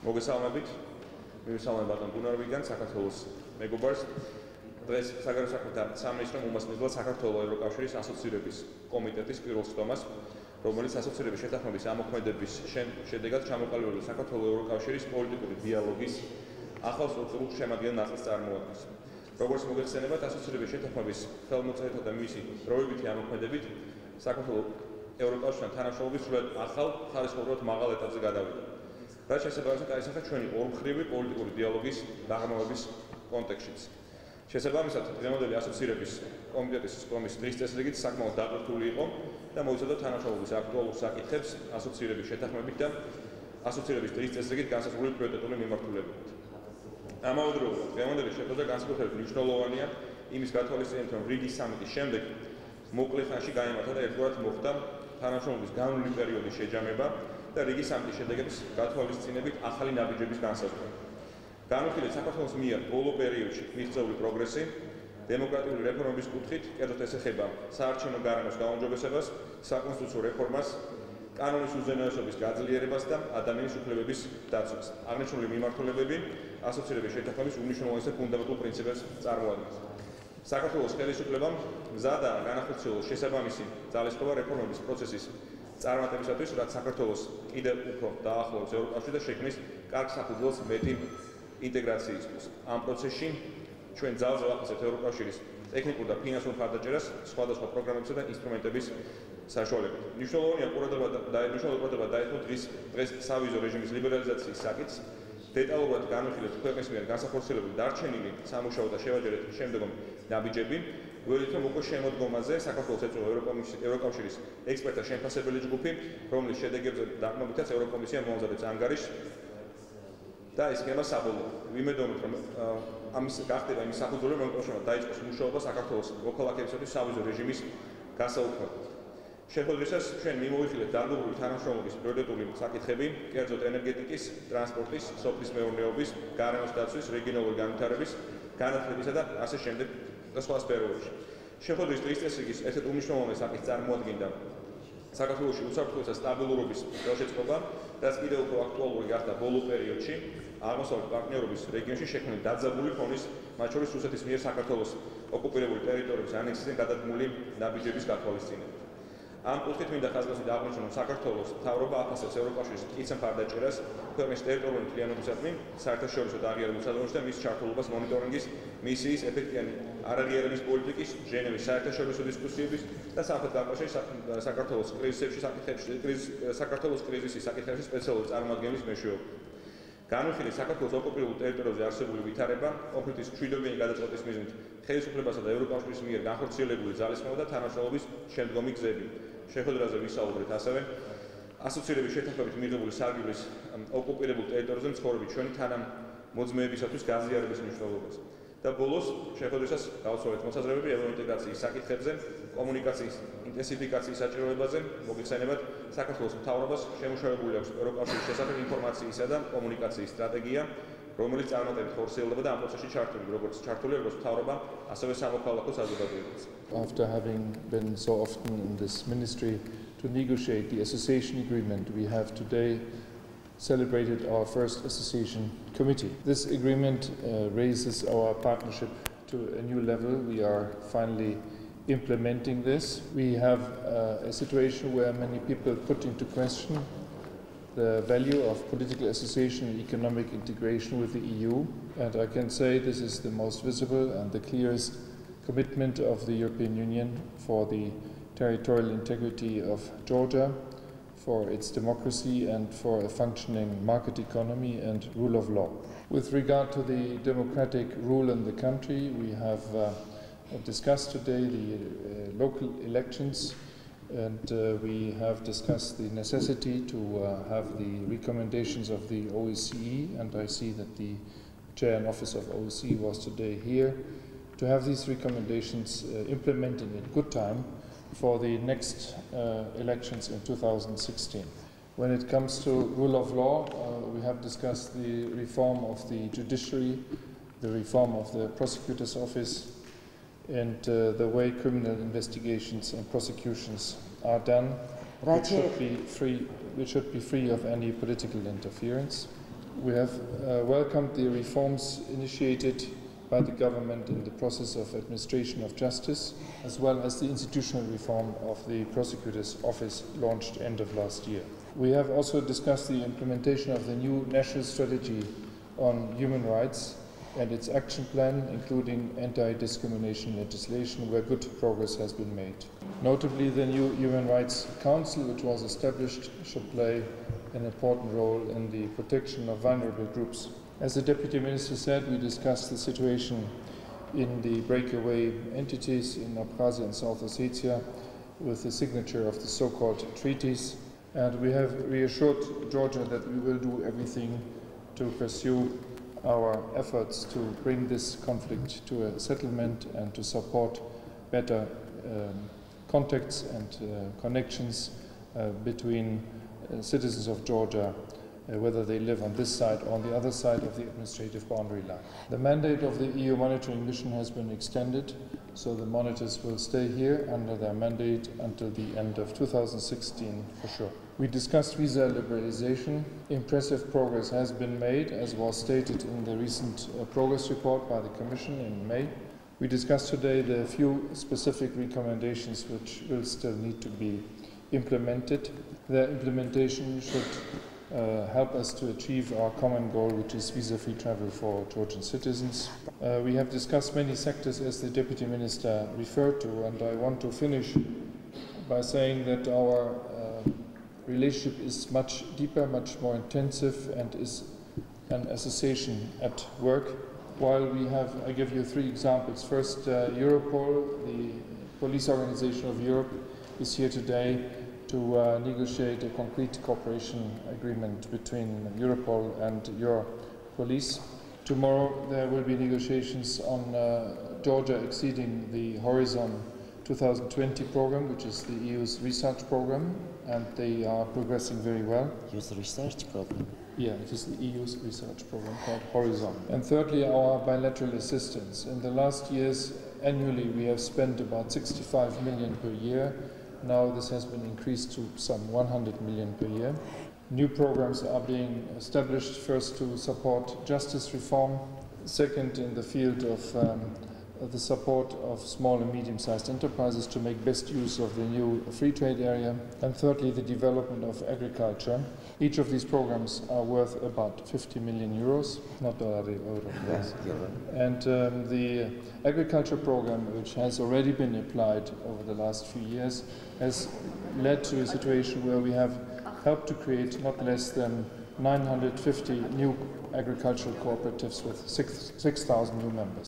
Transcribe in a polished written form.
მოგესალმებით. მივესალმებ ბატონ ბუნარვიდან, საქართველოს მეგობარს. დღეს საგარეო საქმეთა სამინისტრომ უმასპინძლა საქართველო-ევროკავშირის ასოცირების კომიტეტის პირველ სხდომას, რომელიც ასოცირების შეთანხმების ამოქმედების შედეგად ჩამოყალიბებული საქართველო-ევროკავშირის პოლიტიკური დიალოგის ახალ სტრუქტურულ შემადგენელ ნაწილს წარმოადგენს. როგორც მოგეხსენებათ, ასოცირების შეთანხმების ხელმოწერთა და მისი დროებითი ამოქმედებით საქართველო-ევროკავშირთან თანამშრომლობის სრულად ახალ ხარისხობრივად მაღალ ეტაპზე გადავიდა. რაც შესაძლოა გაისახა ჩვენი ორმხრივი პოლიტიკური დიალოგის დაღმავების კონტექსტშიც. შესაბამისად, დღევანდელი ასოცირების კომიტეტის სხდომის დღის წესრიგით საკმაოდ დაკრიტული იყო და მოიცავდა თანამშრომლობის აქტუალურ საკითხებს ასოცირების შეთანხმებით და ასოცირების დღის წესრიგით განსაზღვრული პრიორიტეტული მიმართულებებით. ამავე დროს, დღევანდელი შეხვედრა განსაკუთრებით მნიშვნელოვანია იმის გათვალისწინებით, რომ რიგი სამიტის შემდეგ მოკლე ხანში გაიმართა და ერთგვარად მოხდა თანამშრომლობის განვლილი პერიოდის შეჯამება და რიგი სამიტის შედეგების გათვალისწინებით ახალი ნაბიჯების განსაზღვრა. განხილულ საქართველოს მიერ ბოლო პერიოდში მიღწეული პროგრესი დემოკრატიული რეფორმების კუთხით, კერძოდ ეს ეხება საარჩევნო გარემოს გაუმჯობესებას, საკონსტიტუციო რეფორმას, კანონის უზენაესობის გაძლიერებას და ადამიანის უფლებების დაცვას. აღნიშნული მიმართულებები ასოცირების შეთანხმების უმნიშვნელოვანეს და ფუნდამენტურ პრინციპებს წარმოადგენს. საქართველოს ხელისუფლებამ მზა და განახორციელოს შესაბამისი ძალისხმევა რეფორმების პროცესის წარმატებისათვის, რაც საქართველოს კიდევ უფრო დაახლოებს ევროკავშირს და შექმნის კარგ საფუძველს მეტი ინტეგრაციისთვის. ამ პროცესში ჩვენ ძალზე ვახასებთ ევროკავშირის ტექნიკურ და ფინანსურ მხარდაჭერას სხვადასხვა პროგრამებისა და ინსტრუმენტების საშუალებით. მნიშვნელოვანია ყურადღება დაეთმოთ დღეს სავიზო რეჟიმის ლიბერალიზაციის საკითხს, დეტალურად განვიხილოთ ქვეყნის მიერ განსახორციელებული დარჩენილი სამუშაო და შევაჯერეთ შემდგომ ნაბიჯები. გვერდით რომ უკვე შემოდგომაზე საქართველოს ეწევა ევროკავშირის ექსპერტთა შემფასებელი ჯგუფი, რომლის შედეგებზე დაყრდნობითაც ევროკომისია მოამზადებს ანგარიშს და ეს იქნება საბოლოო. ვიმედოვნებთ, რომ ამის გახდება იმის საფუძველი, რომ ევროკავშირმა დაიწყოს მუშაობა საქართველოს მოქალაქეებისათვის სავიზო რეჟიმის გასაუქმებლად. შეხვედრისას ჩვენ მიმოვიხილეთ დარგობრივი თანამშრომლობის პრიორიტეტული საკითხები, კერძოდ ენერგეტიკის, ტრანსპორტის, სოფლის მეურნეობის, გარემოს დაცვის, რეგიონალური განვითარების, განათლებისა და ასე შემდეგ და სხვა სფეროებში. შეხვედრის დღის წესრიგის ერთ-ერთ უმნიშვნელოვანეს საკითხს წარმოადგენდა საქართველოში უსაფრთხოების და სტაბილურობის ხელშეწყობა, რაც კიდევ უფრო აქტუალური გახდა ბოლო პერიოდში აღმოსავლეთ პარტნიორობის რეგიონში შექმნილი დაძაბული ფონის, მათ შორის რუსეთის მიერ საქართველოს ოკუპირებული ტერიტორიების ანექსიიდან გადადგმული ნაბიჯების გათვალისწინებით. ამ კუთხით მინდა ხაზგასმით აღნიშნო, რომ საქართველოს მთავრობა აფასებს ევროკავშირის მტკიცე მხარდაჭერას ქვეყნის ტერიტორიული მთლიანობისადმი, საერთაშორისო და აღიარებულ საზოგადოებაში და მის ჩართულობას მონიტორინგის მისიის, ეფექტიანი არაღიარების პოლიტიკის, ჟენევის საერთაშორისო დისკუსიების და სამხრეთ კავკასიის საქართველოს კრიზისის საკითხებში სპეციალური წარმომადგენლის მეშვეობით. განვიხილეთ საქართველოს ოკუპირებულ ტერიტორიებზე არსებული ვითარება, კონფლიქტის მშვიდობიანი გადაწყვეტის მიზნით ხელისუფლებასა და ევროკავშირის მიერ განხორციელებული ძალისხმევა და თანამშრომლობის შემდგომი გზები. შეხვედრაზე ვისაუბრეთ ასევე ასოცირების შეთანხმებით მიღებული სარგებლის ოკუპირებულ ტერიტორიებზე მცხოვრები ჩვენი თანამოძმეებისათვის გაზიარების მნიშვნელობაზე. და ბოლოს შეხვედრისას გავაცვალეთ მოსაზრებები ევროინტეგრაციის საკითხებზე, კომუნიკაციის ინტენსიფიკაციის საჭიროებაზე, მოგეხსენებათ საქართველოს მთავრობას შემუშავებული აქვს ევროკავშირის შესახებ ინფორმაციისა და კომუნიკაციის სტრატეგია, რომელიც წარმატებით ხორციელდება და ამ პროცესში როგორც ჩართულია როგორც მთავრობა, ასევე სამოქალაქო საზოგადოებაც. After having been so often in this ministry to negotiate the association agreement, we have today celebrated our first association committee. This agreement raises our partnership to a new level. We are finally implementing this. We have a situation where many people put into question the value of political association and economic integration with the EU, and I can say this is the most visible and the clearest commitment of the European Union for the territorial integrity of Georgia, for its democracy and for a functioning market economy and rule of law. With regard to the democratic rule in the country, we have discussed today the local elections, and we have discussed the necessity to have the recommendations of the OSCE, and I see that the chair and office of OSCE was today here, to have these recommendations implemented in good time for the next elections in 2016. When it comes to rule of law, we have discussed the reform of the judiciary, the reform of the prosecutor's office, and the way criminal investigations and prosecutions are done, which should be free of any political interference. We have welcomed the reforms initiated by the government in the process of administration of justice, as well as the institutional reform of the prosecutor's office launched end of last year. We have also discussed the implementation of the new national strategy on human rights and its action plan, including anti-discrimination legislation, where good progress has been made. Notably, the new Human Rights Council, which was established, should play an important role in the protection of vulnerable groups. As the Deputy Minister said, we discussed the situation in the breakaway entities in Abkhazia and South Ossetia with the signature of the so-called treaties, and we have reassured Georgia that we will do everything to pursue our efforts to bring this conflict to a settlement and to support better contacts and connections between citizens of Georgia, whether they live on this side or on the other side of the administrative boundary line. The mandate of the EU monitoring mission has been extended, so the monitors will stay here under their mandate until the end of 2016 for sure. We discussed visa liberalization. Impressive progress has been made, as was stated in the recent progress report by the Commission in May. We discussed today the few specific recommendations which will still need to be implemented. Their implementation should help us to achieve our common goal, which is visa-free travel for Georgian citizens. We have discussed many sectors, as the Deputy Minister referred to, and I want to finish by saying that our relationship is much deeper, much more intensive, and is an association at work. While we have, I give you three examples. First, Europol, the police organization of Europe, is here today to negotiate a concrete cooperation agreement between Europol and your police. Tomorrow there will be negotiations on Georgia exceeding the Horizon 2020 program, which is the EU's research program, and they are progressing very well. EU's research program? Yeah, it is the EU's research program called Horizon. And thirdly, our bilateral assistance. In the last years, annually, we have spent about 65 million per year. Now this has been increased to some 100 million per year. New programs are being established, first to support justice reform, second in the field of the support of small and medium-sized enterprises to make best use of the new free trade area, and thirdly the development of agriculture. Each of these programs are worth about 50 million euros, not dollar, euro. Yes. And the agriculture program, which has already been applied over the last few years, has led to a situation where we have helped to create not less than 950 new agricultural cooperatives with 6,000 new members.